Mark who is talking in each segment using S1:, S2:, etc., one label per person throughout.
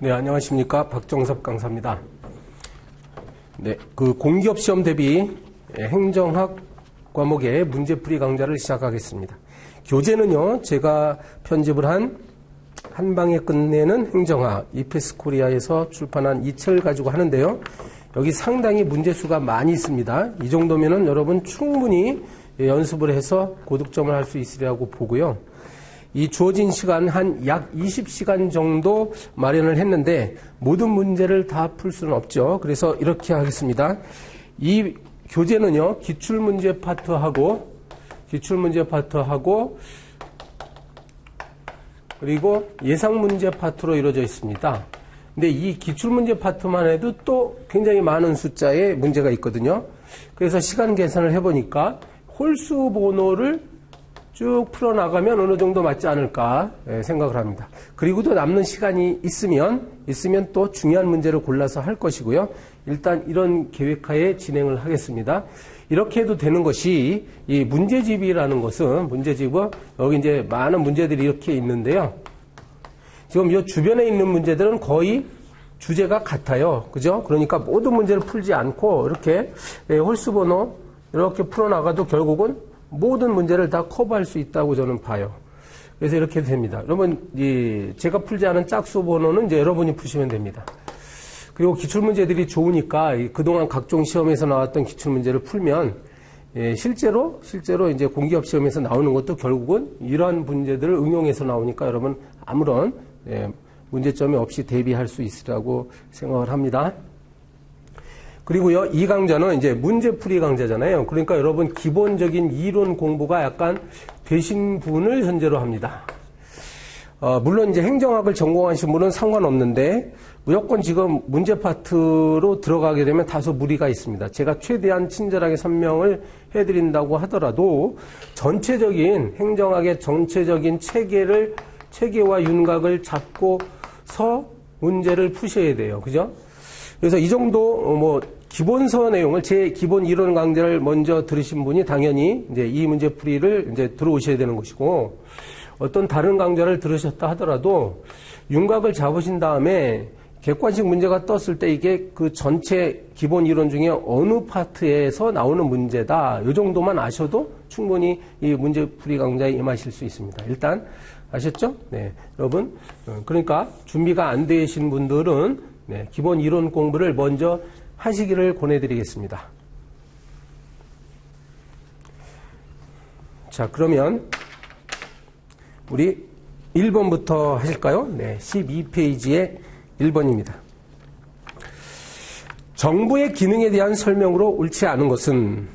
S1: 네, 안녕하십니까. 박정섭 강사입니다. 네, 공기업 시험 대비 행정학 과목의 문제풀이 강좌를 시작하겠습니다. 교재는요, 제가 편집을 한 방에 끝내는 행정학, 이페스 코리아에서 출판한 이 책을 가지고 하는데요. 여기 상당히 문제수가 많이 있습니다. 이 정도면은 여러분 충분히 연습을 해서 고득점을 할 수 있으리라고 보고요. 이 주어진 시간 한 약 20시간 정도 마련을 했는데 모든 문제를 다 풀 수는 없죠. 그래서 이렇게 하겠습니다. 이 교재는요, 기출문제 파트하고 그리고 예상문제 파트로 이루어져 있습니다. 근데 이 기출문제 파트만 해도 또 굉장히 많은 숫자의 문제가 있거든요. 그래서 시간 계산을 해보니까 홀수 번호를 쭉 풀어나가면 어느 정도 맞지 않을까 생각을 합니다. 그리고 또 남는 시간이 있으면 또 중요한 문제를 골라서 할 것이고요. 일단 이런 계획하에 진행을 하겠습니다. 이렇게 해도 되는 것이 이 문제집이라는 것은 문제집은 여기 이제 많은 문제들이 이렇게 있는데요. 지금 이 주변에 있는 문제들은 거의 주제가 같아요. 그죠? 그러니까 모든 문제를 풀지 않고 이렇게 홀수 번호 이렇게 풀어나가도 결국은 모든 문제를 다 커버할 수 있다고 저는 봐요. 그래서 이렇게 됩니다. 여러분, 제가 풀지 않은 짝수 번호는 이제 여러분이 푸시면 됩니다. 그리고 기출문제들이 좋으니까 그동안 각종 시험에서 나왔던 기출문제를 풀면 실제로 이제 공기업 시험에서 나오는 것도 결국은 이러한 문제들을 응용해서 나오니까 여러분 아무런 문제점이 없이 대비할 수 있으라고 생각을 합니다. 그리고요, 이 강좌는 이제 문제풀이 강좌잖아요. 그러니까 여러분 기본적인 이론 공부가 약간 되신 분을 현재로 합니다. 물론 이제 행정학을 전공하신 분은 상관없는데 무조건 지금 문제 파트로 들어가게 되면 다소 무리가 있습니다. 제가 최대한 친절하게 설명을 해드린다고 하더라도 전체적인 행정학의 전체적인 체계와 윤곽을 잡고서 문제를 푸셔야 돼요. 그죠? 그래서 이 정도 기본서 내용을 제 기본 이론 강좌를 먼저 들으신 분이 당연히 이제 이 문제풀이를 이제 들어오셔야 되는 것이고, 어떤 다른 강좌를 들으셨다 하더라도 윤곽을 잡으신 다음에 객관식 문제가 떴을 때 이게 그 전체 기본 이론 중에 어느 파트에서 나오는 문제다, 이 정도만 아셔도 충분히 이 문제풀이 강좌에 임하실 수 있습니다. 일단 아셨죠? 네, 여러분. 그러니까 준비가 안 되신 분들은 기본 이론 공부를 먼저 하시기를 권해드리겠습니다. 자, 그러면 우리 1번부터 하실까요? 네, 12페이지의 1번입니다. 정부의 기능에 대한 설명으로 옳지 않은 것은,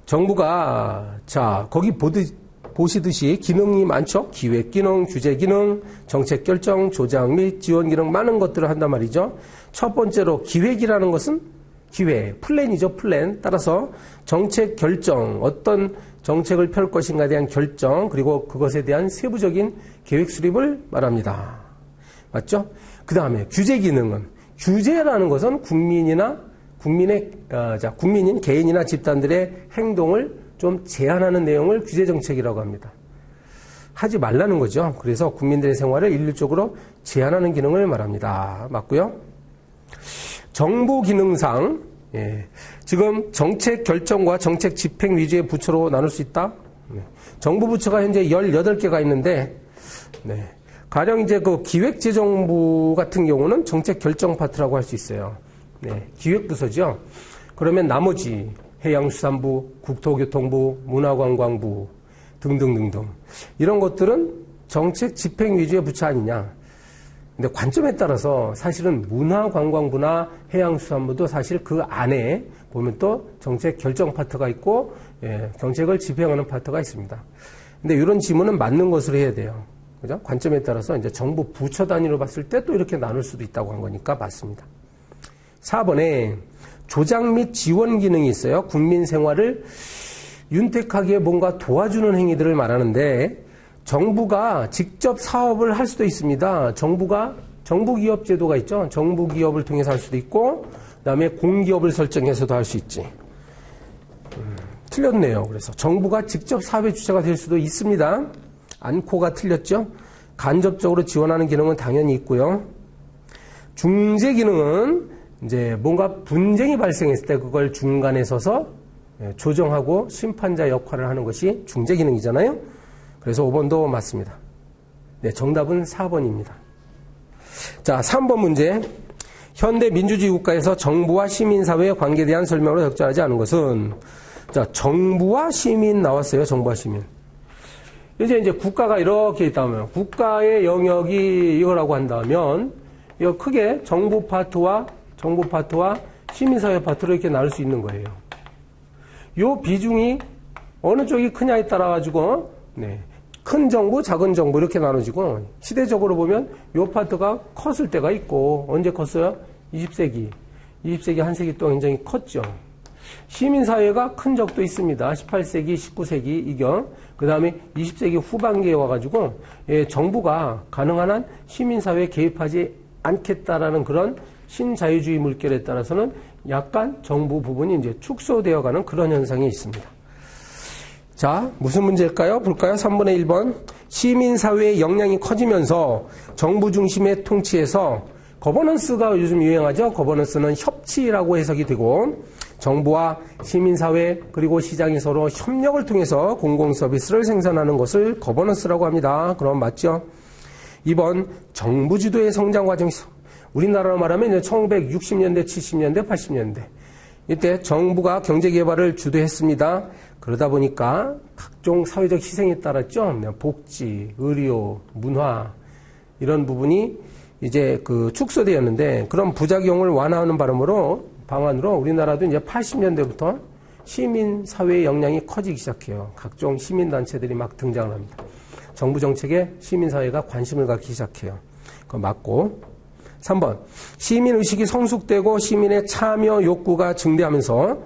S1: 정부가 거기 보시듯이 기능이 많죠. 기획 기능, 규제 기능, 정책 결정, 조작 및 지원 기능, 많은 것들을 한단 말이죠. 첫 번째로 기획이라는 것은 플랜이죠. 플랜. 따라서 정책 결정, 어떤 정책을 펼 것인가에 대한 결정, 그리고 그것에 대한 세부적인 계획 수립을 말합니다. 맞죠? 그 다음에 규제 기능은, 규제라는 것은 국민인 개인이나 집단들의 행동을 좀 제한하는 내용을 규제정책이라고 합니다. 하지 말라는 거죠. 그래서 국민들의 생활을 일률적으로 제한하는 기능을 말합니다. 맞고요. 정부 기능상, 지금 정책 결정과 정책 집행 위주의 부처로 나눌 수 있다. 정부 부처가 현재 18개가 있는데, 가령 이제 그 기획재정부 같은 경우는 정책 결정 파트라고 할 수 있어요. 기획부서죠. 그러면 나머지 해양수산부, 국토교통부, 문화관광부 등등등등, 이런 것들은 정책 집행 위주의 부처 아니냐. 근데 관점에 따라서 사실은 문화관광부나 해양수산부도 사실 그 안에 보면 또 정책 결정 파트가 있고, 정책을 집행하는 파트가 있습니다. 근데 이런 지문은 맞는 것으로 해야 돼요. 그죠? 관점에 따라서 이제 정부 부처 단위로 봤을 때 또 이렇게 나눌 수도 있다고 한 거니까 맞습니다. 4번에 조작 및 지원 기능이 있어요. 국민 생활을 윤택하게 뭔가 도와주는 행위들을 말하는데, 정부가 직접 사업을 할 수도 있습니다. 정부기업 제도가 있죠. 정부기업을 통해서 할 수도 있고, 그 다음에 공기업을 설정해서도 할 수 있지. 틀렸네요. 그래서 정부가 직접 사업의 주체가 될 수도 있습니다. 않고가 틀렸죠. 간접적으로 지원하는 기능은 당연히 있고요. 중재 기능은 이제 뭔가 분쟁이 발생했을 때 그걸 중간에 서서 조정하고 심판자 역할을 하는 것이 중재 기능이잖아요. 그래서 5번도 맞습니다. 네, 정답은 4번입니다. 자, 3번 문제. 현대 민주주의 국가에서 정부와 시민사회의 관계에 대한 설명으로 적절하지 않은 것은, 자, 정부와 시민 나왔어요. 정부와 시민. 이제 국가가 이렇게 있다면, 국가의 영역이 이거라고 한다면, 이거 크게 정부 파트와 시민사회 파트로 이렇게 나눌 수 있는 거예요. 요 비중이 어느 쪽이 크냐에 따라 가지고, 네, 큰 정부, 작은 정부 이렇게 나눠지고, 시대적으로 보면 요 파트가 컸을 때가 있고, 언제 컸어요? 20세기 한 세기 동안 굉장히 컸죠. 시민사회가 큰 적도 있습니다. 18세기, 19세기 이경. 그 다음에 20세기 후반기에 와가지고, 정부가 가능한 한 시민사회에 개입하지 않겠다라는 그런 신자유주의 물결에 따라서는 약간 정부 부분이 이제 축소되어가는 그런 현상이 있습니다. 자, 무슨 문제일까요? 볼까요? 3번의 1번. 시민사회의 역량이 커지면서 정부 중심의 통치에서 거버넌스가 요즘 유행하죠. 거버넌스는 협치라고 해석이 되고 정부와 시민사회 그리고 시장이 서로 협력을 통해서 공공서비스를 생산하는 것을 거버넌스라고 합니다. 그럼 맞죠? 2번. 정부 주도의 성장 과정에서 우리나라로 말하면 1960년대, 70년대, 80년대 이때 정부가 경제개발을 주도했습니다. 그러다 보니까 각종 사회적 희생이 따랐죠. 복지, 의료, 문화 이런 부분이 이제 축소되었는데 그런 부작용을 완화하는 방안으로 우리나라도 이제 80년대부터 시민사회의 역량이 커지기 시작해요. 각종 시민단체들이 막 등장을 합니다. 정부 정책에 시민사회가 관심을 갖기 시작해요. 그거 맞고. 3번. 시민의식이 성숙되고 시민의 참여 욕구가 증대하면서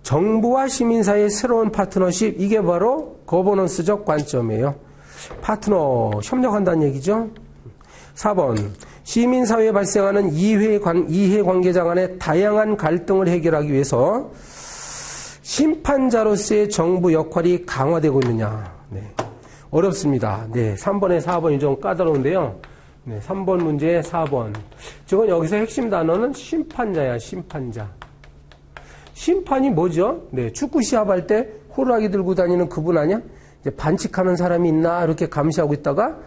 S1: 정부와 시민사회의 새로운 파트너십, 이게 바로 거버넌스적 관점이에요. 파트너, 협력한다는 얘기죠. 4번. 시민사회에 발생하는 이해관계자 간의 다양한 갈등을 해결하기 위해서 심판자로서의 정부 역할이 강화되고 있느냐. 네. 어렵습니다. 네. 3번에 4번이 좀 까다로운데요. 네. 3번 문제 4번. 저건 여기서 핵심 단어는 심판자야, 심판자. 심판이 뭐죠? 네. 축구 시합할 때 호루라기 들고 다니는 그분 아니야? 이제 반칙하는 사람이 있나? 이렇게 감시하고 있다가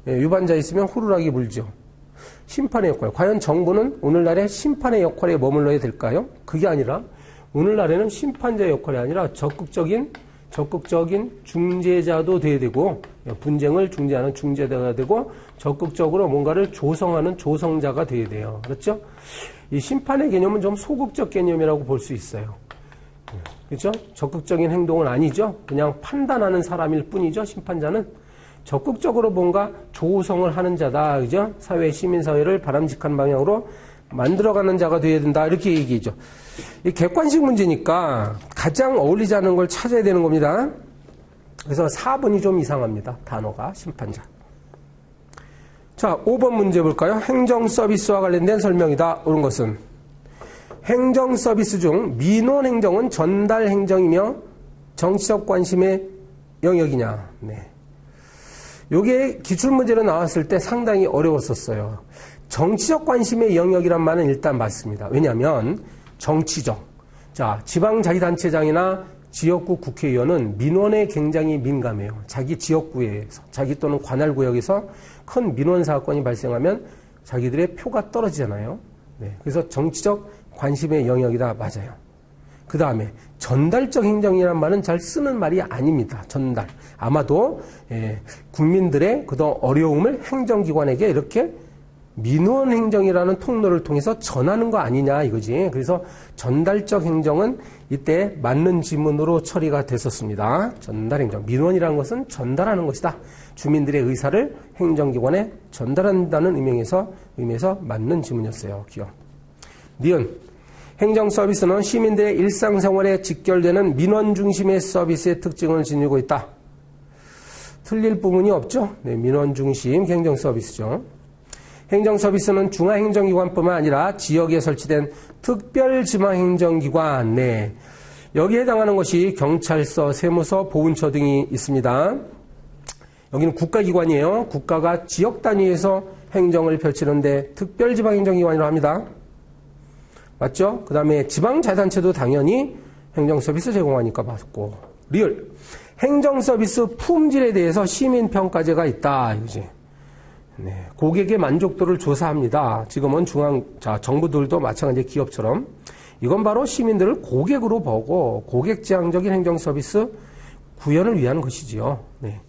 S1: 유반자 있으면 호루라기 불죠. 심판의 역할. 과연 정부는 오늘날의 심판의 역할에 머물러야 될까요? 그게 아니라 오늘날에는 심판자의 역할이 아니라 적극적인 중재자도 돼야 되고 분쟁을 중재하는 중재자가 되고 적극적으로 뭔가를 조성하는 조성자가 돼야 돼요. 그렇죠? 이 심판의 개념은 좀 소극적 개념이라고 볼 수 있어요. 그렇죠? 적극적인 행동은 아니죠. 그냥 판단하는 사람일 뿐이죠. 심판자는. 적극적으로 뭔가 조성을 하는 자다. 그죠? 사회, 시민사회를 바람직한 방향으로 만들어가는 자가 되어야 된다. 이렇게 얘기죠. 이 객관식 문제니까 가장 어울리지 않는 걸 찾아야 되는 겁니다. 그래서 4번이 좀 이상합니다. 단어가 심판자. 자, 5번 문제 볼까요? 행정 서비스와 관련된 설명이다. 옳은 것은 행정 서비스 중 민원 행정은 전달 행정이며 정치적 관심의 영역이냐. 네. 요게 기출문제로 나왔을 때 상당히 어려웠었어요. 정치적 관심의 영역이란 말은 일단 맞습니다. 왜냐하면 정치적. 자, 지방자치단체장이나 지역구 국회의원은 민원에 굉장히 민감해요. 자기 지역구에서, 자기 또는 관할구역에서 큰 민원 사건이 발생하면 자기들의 표가 떨어지잖아요. 네, 그래서 정치적 관심의 영역이다. 맞아요. 그 다음에 전달적 행정이라는 말은 잘 쓰는 말이 아닙니다. 전달. 아마도 국민들의 그동안 어려움을 행정기관에게 이렇게 민원 행정이라는 통로를 통해서 전하는 거 아니냐 이거지. 그래서 전달적 행정은 이때 맞는 지문으로 처리가 됐었습니다. 전달 행정. 민원이라는 것은 전달하는 것이다. 주민들의 의사를 행정기관에 전달한다는 의미에서 맞는 지문이었어요. 기억. 니은. 행정 서비스는 시민들의 일상생활에 직결되는 민원 중심의 서비스의 특징을 지니고 있다. 틀릴 부분이 없죠. 네, 민원 중심 행정 서비스죠. 행정 서비스는 중앙행정기관뿐만 아니라 지역에 설치된 특별지방행정기관, 네, 여기에 해당하는 것이 경찰서, 세무서, 보훈처 등이 있습니다. 여기는 국가기관이에요. 국가가 지역 단위에서 행정을 펼치는데 특별지방행정기관이라고 합니다. 맞죠? 그 다음에 지방자치단체도 당연히 행정서비스 제공하니까 맞고. 리을. 행정서비스 품질에 대해서 시민평가제가 있다. 이거지. 네. 고객의 만족도를 조사합니다. 지금은 정부들도 마찬가지 기업처럼. 이건 바로 시민들을 고객으로 보고 고객지향적인 행정서비스 구현을 위한 것이지요. 네.